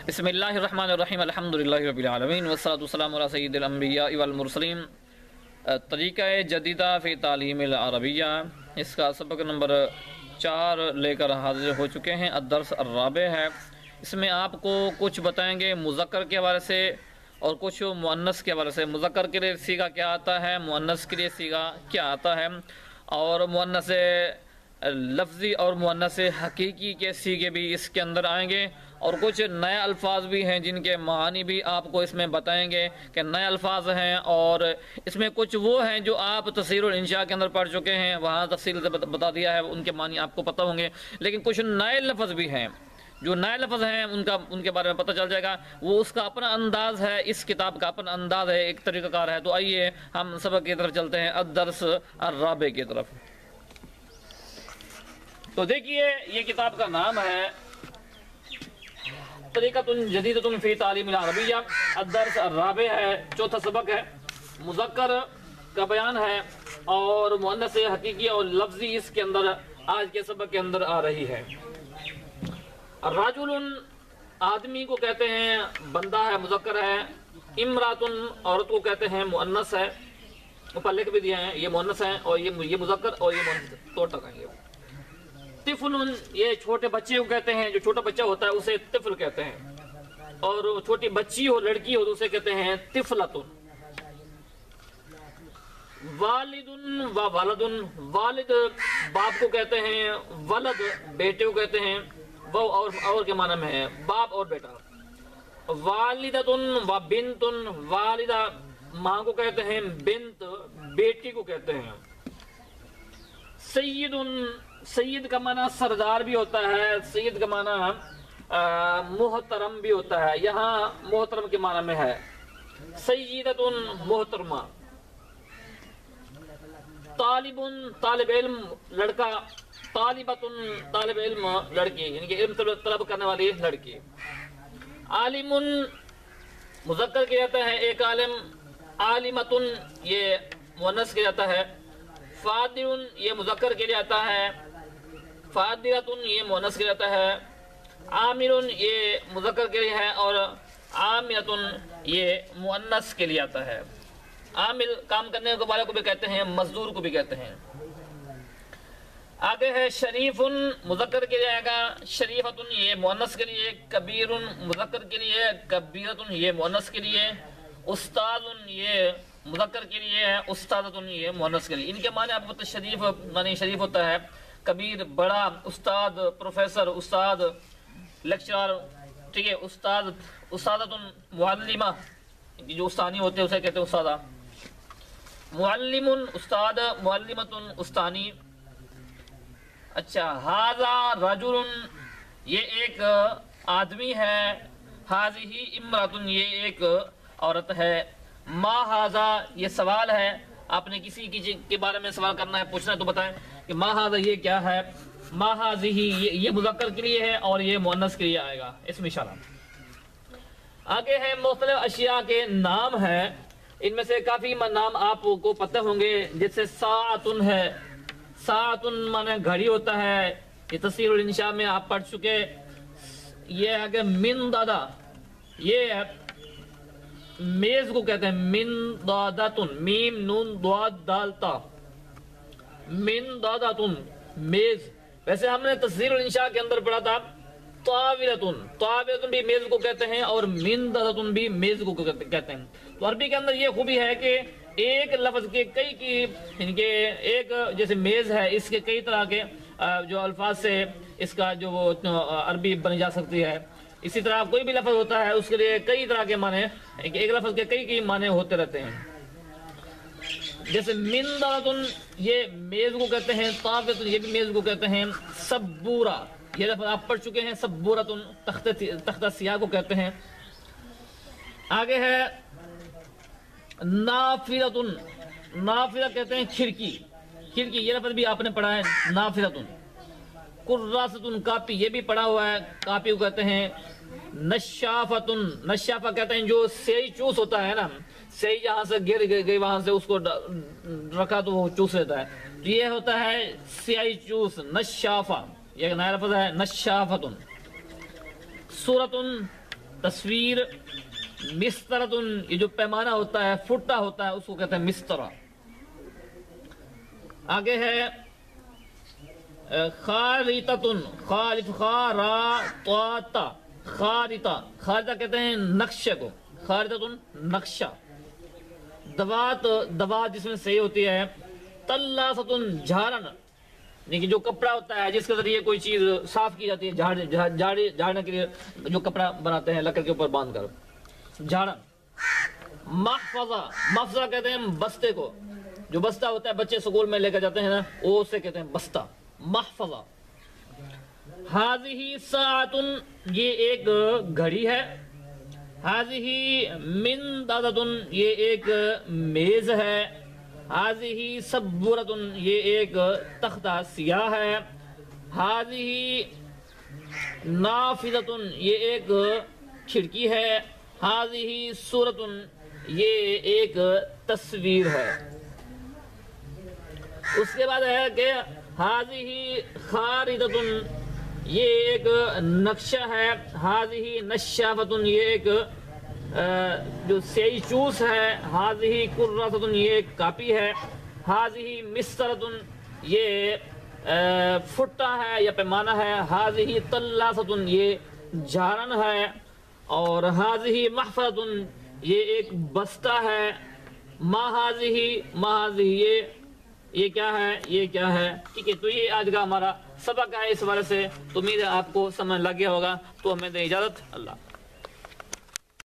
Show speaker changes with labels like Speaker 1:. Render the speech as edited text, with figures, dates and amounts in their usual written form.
Speaker 1: بسم اللہ الرحمن الرحیم الحمدللہ رب العالمین والصلاة والسلام علی سید الانبیاء والمرسلین۔ طریقہ جدیدہ فی تعلیم العربیہ، اس کا سبق نمبر 4 لے کر حاضر ہو چکے ہیں۔ الدرس الرابع ہے۔ اس میں آپ کو کچھ بتائیں گے مذکر کے حوالے سے اور کچھ مؤنث کے حوالے سے۔ مذکر کے لیے صیغہ کیا آتا ہے، مؤنث کے لیے صیغہ کیا آتا ہے، اور مؤنث لفظی اور مؤنث حقیقی کے صیغے بھی اس کے اندر آئیں گے، اور کچھ نئے الفاظ بھی ہیں جن کے معانی بھی آپ کو اس میں بتائیں گے کہ نئے الفاظ ہیں، اور اس میں کچھ وہ ہیں جو آپ تفسیر الانشاء کے اندر پڑھ چکے ہیں، وہاں تفصیل سے بتا دیا ہے، ان کے معنی آپ کو پتہ ہوں گے، لیکن کچھ نئے لفظ بھی ہیں۔ جو نئے لفظ ہیں ان کے بارے میں پتہ چل جائے گا۔ وہ اس کا اپنا انداز ہے، اس کتاب کا اپنا انداز ہے، ایک طریقہ کار ہے۔ تو آئیے ہم سبق کی طرف چلتے ہیں، الدرس الرابع کی طرف۔ تو دیکھیے یہ کتاب کا نام ہے طریقۃ جدیدۃ فی تعلیم العربیہ، الدرس الرابع ہے، چوتھا سبق ہے۔ مذکر کا بیان ہے اور مؤنث حقیقی اور لفظی اس کے اندر آج کے سبق کے اندر آ رہی ہے۔ الرجل آدمی کو کہتے ہیں، بندہ ہے، مذکر ہے۔ امرأۃ عورت کو کہتے ہیں، مؤنث ہے۔ اوپر لکھ بھی دیا ہے، یہ مؤنث ہے اور یہ مذکر اور یہ مؤنث دو ٹکیں گے۔ طفل یہ چھوٹے بچے کو کہتے ہیں، جو چھوٹا بچہ ہوتا ہے اسے طفل کہتے ہیں، اور چھوٹی بچی ہو، لڑکی ہو تو اسے کہتے ہیں طفلۃ۔ والد و ولد، والد باپ کو کہتے ہیں، ولد بیٹے کو کہتے ہیں، وہ اور کے معنی میں ہے باپ اور بیٹا۔ والدۃ و بنت، والدہ ماں کو کہتے ہیں، بنت بیٹی کو کہتے ہیں۔ سید، سید کا معنی سردار بھی ہوتا ہے، سید کا معنی محترم بھی ہوتا ہے، یہاں محترم کے معنی میں ہے۔ سیدۃ محترمہ۔ طالب، طالب علم لڑکا، طالبۃ طالب علم لڑکی، یعنی کہ علم طلب کرنے والی لڑکی۔ عالم مذکر کیا جاتا ہے، ایک عالم۔ عالمۃ یہ مؤنث کیا جاتا ہے۔ فاضل یہ مذکر کے لیے آتا ہے، فاضلۃ یہ مؤنث کیا جاتا ہے۔ عامل یہ مذکر کے لیے ہے، اور عاملۃ یہ مؤنث کے لیے آتا ہے۔ عامل کام کرنے والے کو بھی کہتے ہیں، مزدور کو بھی کہتے ہیں۔ آگے ہے شریف، مذکر کے لیے آئے گا، شریفۃ یہ مؤنث کے لیے۔ کبیر مذکر کے لیے، کبیرۃ یہ مؤنث کے لیے۔ استاد یہ مذکر کے لیے ہے، استادۃ یہ مؤنث کے لیے۔ ان کے معنی آپ کو شریف معنی شریف ہوتا ہے، کبیر بڑا، استاد پروفیسر، استاد لیکچرر، ٹھیک ہے۔ استاد، استادۃ معلمہ، جو استانی ہوتے ہیں اسے کہتے ہیں استادہ۔ معلم استاد، معلمۃ استانی۔ اچھا، ھذا رجل یہ ایک آدمی ہے، ھذہ امرأۃ یہ ایک عورت ہے۔ ما ھذا یہ سوال ہے، آپ نے کسی کے بارے میں سوال کرنا ہے، پوچھنا ہے تو بتائیں کہ ما ھذا یہ کیا ہے۔ ما ھذہ یہ مذکر کے لیے ہے اور یہ مؤنث کے لیے آئے گا، اسم اشارہ۔ آگے ہے مختلف اشیاء کے نام ہیں، ان میں سے کافی نام آپ کو پتہ ہوں گے، جیسے ساعۃ ہے، ساعۃ معنی گھڑی ہوتا ہے، یہ تفسیر الانشاء میں آپ پڑھ چکے۔ یہ ہے کہ من دادا، یہ میز کو کہتے ہیں، من داداتن، میم نون داد دال تا، من داداتن میز۔ ویسے ہم نے تفسیر الانشاء کے اندر پڑھا تھا طاولۃن، طاولۃن بھی میز کو کہتے ہیں، اور من داداتن بھی میز کو کہتے ہیں۔ تو عربی کے اندر یہ خوبی ہے کہ ایک لفظ کے کئی کی، ان کے ایک جیسے میز ہے، اس کے کئی طرح کے جو الفاظ سے اس کا جو وہ عربی بنی جا سکتی ہے۔ اسی طرح کوئی بھی لفظ ہوتا ہے اس کے لیے کئی طرح کے معنی، ایک لفظ کے کئی معنی ہوتے رہتے ہیں۔ جیسے من داتن یہ میز کو کہتے ہیں، طاولۃ یہ بھی میز کو کہتے ہیں۔ سبورہ یہ لفظ آپ پڑھ چکے ہیں، سبورۃ تختہ سیاہ کو کہتے ہیں۔ آگے ہے نافذۃ، نافذہ کہتے ہیں کھڑکی، کھڑکی یہ لفظ بھی آپ نے پڑھا ہے، نافذۃ۔ کراسۃ کاپی یہ بھی پڑھا ہوا ہے، کاپی کو کہتے ہیں۔ نشافۃ، نشافہ کہتے ہیں جو سیاہی چوس ہوتا ہے نا، سیاہی جہاں سے گر گئی وہاں سے اس کو رکھا تو وہ چوس لیتا ہے، تو یہ ہوتا ہے سیاہی چوس، نشافہ، یہ نیا لفظ ہے نشافۃ۔ سورتن تصویر، مسترتن یہ جو پیمانہ ہوتا ہے، فٹا ہوتا ہے، اس کو کہتے ہیں مسترہ۔ آگے ہے خاریتتن، خالف خاراتا، خاریتا، خاریتا کہتے ہیں نقشے کو، خاریتتن نقشہ۔ دوات، دوات جس میں صحیح ہوتی ہے تلاستن جھارن، لیکن جو کپڑا ہوتا ہے جس کے ذریعے کوئی چیز صاف کی جاتی ہے، جھاڑنے کے لیے جو کپڑا بناتے ہیں لکڑ کے اوپر باندھ کر، جھاڑن۔ محفظہ، محفظہ کہتے ہیں بستے کو، جو بستہ ہوتا ہے بچے سکول میں لے کر جاتے ہیں نا، وہ اسے کہتے ہیں بستہ، محفظہ۔ ہاذہ ساعتن یہ ایک گھڑی ہے، ہاذہ مندادتن یہ ایک میز ہے، ہاذہ سبورتن یہ ایک تختہ سیاہ ہے، ہاذہ نافذتن یہ ایک کھڑکی ہے، ہاذہ صورتن یہ ایک تصویر ہے۔ اس کے بعد ہے کہ ہاذہ خاریتتن یہ ایک نقشہ ہے، ہاذہ نشافتن یہ ایک جو سیاہی چوس ہے، ہاذہ کراسۃن یہ ایک کاپی ہے، ہاذہ مسترتن یہ فٹا ہے یا پیمانہ ہے، ہاذہ تلاستن یہ جھارن ہے، اور ہاذہ محفظتن یہ ایک بستہ ہے، ما ہاذہ یہ کیا ہے، یہ کیا ہے۔ ٹھیک ہے، تو یہ آج کا ہمارا سبق ہے اس حوالے سے، تو امید ہے آپ کو سمجھ لگ گیا ہوگا۔ تو ہمیں دیں اجازت، اللہ۔